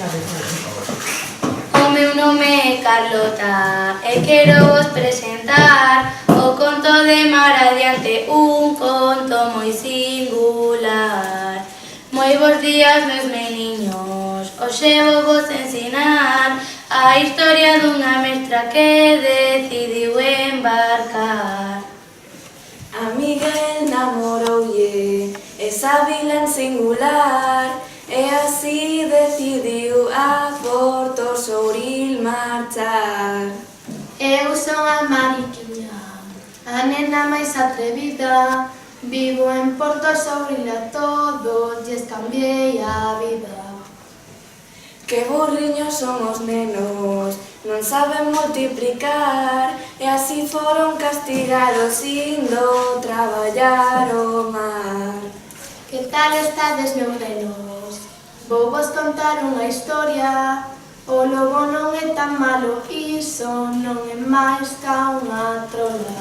O meu nome é Carlota e quero vos presentar o conto de Mar Adiante, un conto moi singular. Moi bons días, meus meniños, hoxe vou vos ensinar a historia dunha mestra que decidiu embarcar. A Miguel namoroulle esa vila en singular e así decidiu a Porto Souril marchar. Eu son a Mariquiña, a nena máis atrevida. Vivo en Porto Souril, a todos lles cambiei a vida. Que burriños son os nenos, non saben multiplicar e así foron castigados indo traballar o mar. Que tal estades, meus nenos? Vou vos contar unha historia. O lobo non é tan malo, iso non é máis ca unha trola.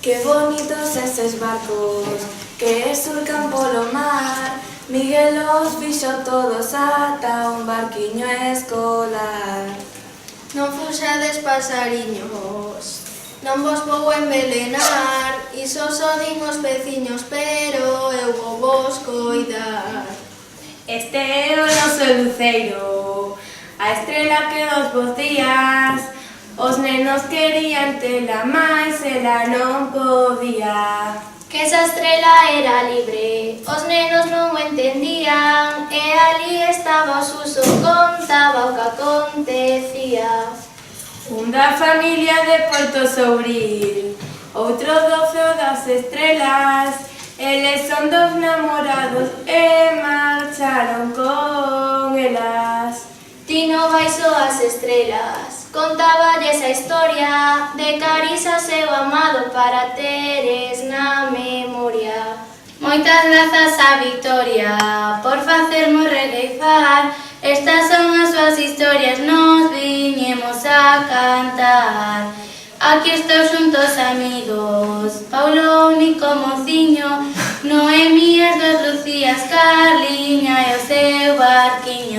Que bonitos eses barcos que surcan polo mar. Miguel os fixo todos ata un barquiño escolar. Non fuxades, pasariños, non vos vou envelenar. Iso só din os veciños, pero eu vou vos coidar. Este é o noso luceiro, a estrela que dos bos días. Os nenos querían tela, mais ela non podía. Que esa estrela era libre, os nenos non o entendían, e ali estaba o Suso, contaba o que acontecía. Un da familia de Porto Souril, outro do Ceo das Estrelas. Eles son dos namorados e marcharon con elas. Tino baixo as estrelas, contáballes a historia de Carisa, seu amado, para teres na memoria. Moitas grazas a Victoria por facermos regueifar. Estas son as súas historias, nos viñemos a cantar. Aquí estou xuntos amigos, Paulo, único mociño, Noemí, as dos Lucías, Carliña e o seu barquiño.